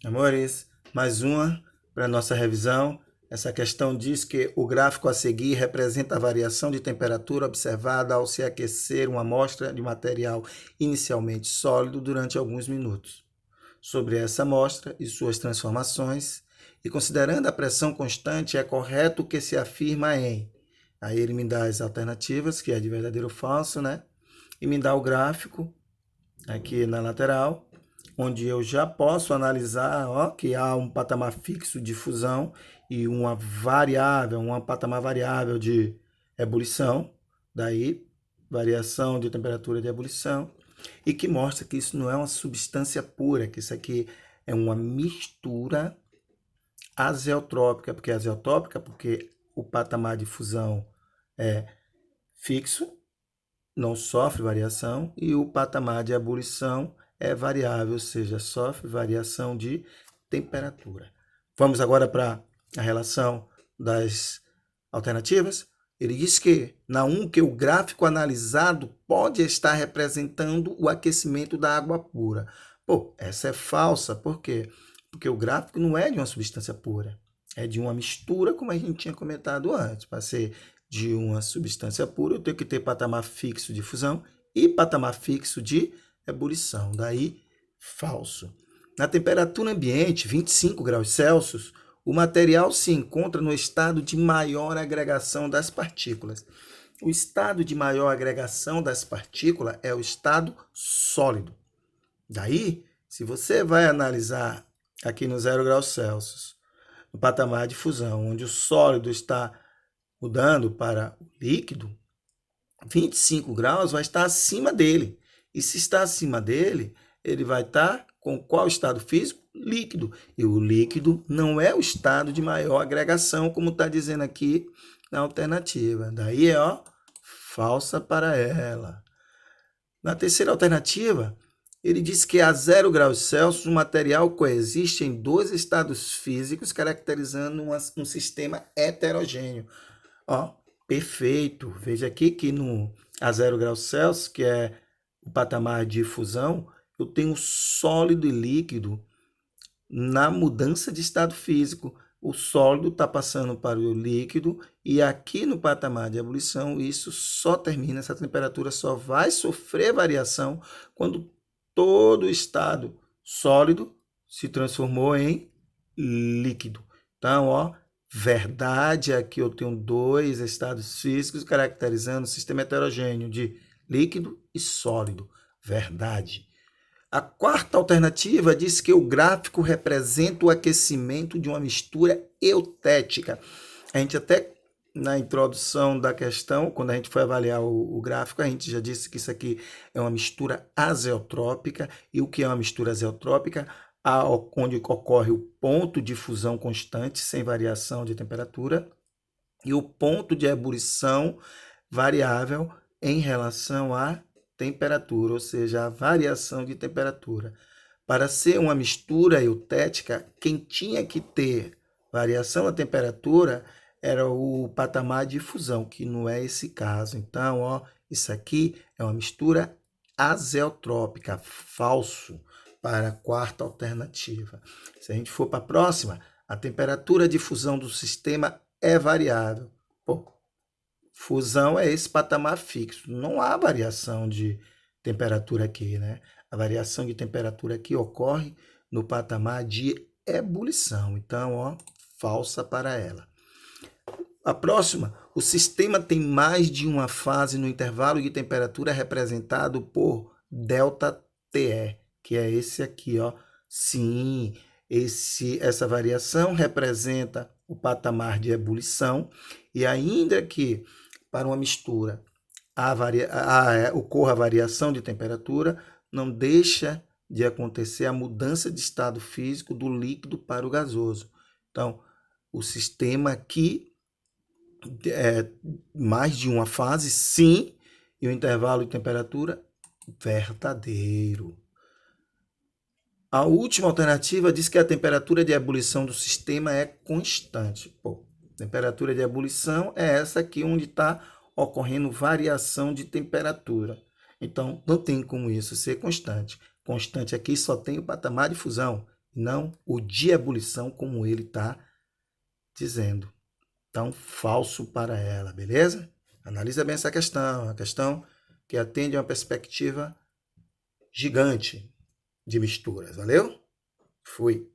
Amores, mais uma para nossa revisão. Essa questão diz que o gráfico a seguir representa a variação de temperatura observada ao se aquecer uma amostra de material inicialmente sólido durante alguns minutos. Sobre essa amostra e suas transformações, e considerando a pressão constante, é correto que se afirma em... Aí ele me dá as alternativas, que é de verdadeiro ou falso, né? E me dá o gráfico aqui na lateral, onde eu já posso analisar, ó, que há um patamar fixo de fusão e uma variável, um patamar variável de ebulição, daí variação de temperatura de ebulição, e que mostra que isso não é uma substância pura, que isso aqui é uma mistura azeotrópica, porque o patamar de fusão é fixo, não sofre variação, e o patamar de ebulição é variável, ou seja, sofre variação de temperatura. Vamos agora para a relação das alternativas. Ele diz que, na 1, que o gráfico analisado pode estar representando o aquecimento da água pura. Pô, essa é falsa, por quê? Porque o gráfico não é de uma substância pura, é de uma mistura, como a gente tinha comentado antes. Para ser de uma substância pura, eu tenho que ter patamar fixo de fusão e patamar fixo de ebulição. Daí, falso. Na temperatura ambiente, 25 graus Celsius, o material se encontra no estado de maior agregação das partículas. O estado de maior agregação das partículas é o estado sólido. Daí, se você vai analisar aqui no 0 graus Celsius, no patamar de fusão, onde o sólido está mudando para o líquido, 25 graus vai estar acima dele. E se está acima dele, ele vai estar com qual estado físico? Líquido. E o líquido não é o estado de maior agregação, como está dizendo aqui na alternativa. Daí é, ó, falsa para ela. Na terceira alternativa, ele diz que a 0 graus Celsius o material coexiste em dois estados físicos, caracterizando um sistema heterogêneo. Ó, perfeito. Veja aqui que a 0 graus Celsius, que é o patamar de fusão, eu tenho sólido e líquido na mudança de estado físico. O sólido está passando para o líquido e aqui no patamar de ebulição isso só termina, essa temperatura só vai sofrer variação quando todo o estado sólido se transformou em líquido. Então, ó, verdade, aqui eu tenho dois estados físicos caracterizando o sistema heterogêneo de líquido e sólido. Verdade. A quarta alternativa diz que o gráfico representa o aquecimento de uma mistura eutética. A gente até na introdução da questão, quando a gente foi avaliar o gráfico, a gente já disse que isso aqui é uma mistura azeotrópica. E o que é uma mistura azeotrópica? Onde ocorre o ponto de fusão constante, sem variação de temperatura, e o ponto de ebulição variável em relação à temperatura, ou seja, a variação de temperatura. Para ser uma mistura eutética, quem tinha que ter variação da temperatura era o patamar de fusão, que não é esse caso. Então, ó, isso aqui é uma mistura azeotrópica, falso, para a quarta alternativa. Se a gente for para a próxima, a temperatura de fusão do sistema é variável. Pô, fusão é esse patamar fixo. Não há variação de temperatura aqui, né? A variação de temperatura aqui ocorre no patamar de ebulição. Então, ó, falsa para ela. A próxima, o sistema tem mais de uma fase no intervalo de temperatura representado por ΔTE, que é esse aqui, ó. Sim, essa variação representa o patamar de ebulição e ainda que para uma mistura ocorra a variação de temperatura, não deixa de acontecer a mudança de estado físico do líquido para o gasoso. Então, o sistema aqui é mais de uma fase, sim, e o intervalo de temperatura verdadeiro. A última alternativa diz que a temperatura de ebulição do sistema é constante. Pô, temperatura de ebulição é essa aqui onde está ocorrendo variação de temperatura. Então, não tem como isso ser constante. Constante aqui só tem o patamar de fusão. não o de ebulição, como ele está dizendo. Então, falso para ela, beleza? Analisa bem essa questão, uma questão que atende a uma perspectiva gigante de misturas, valeu? Fui.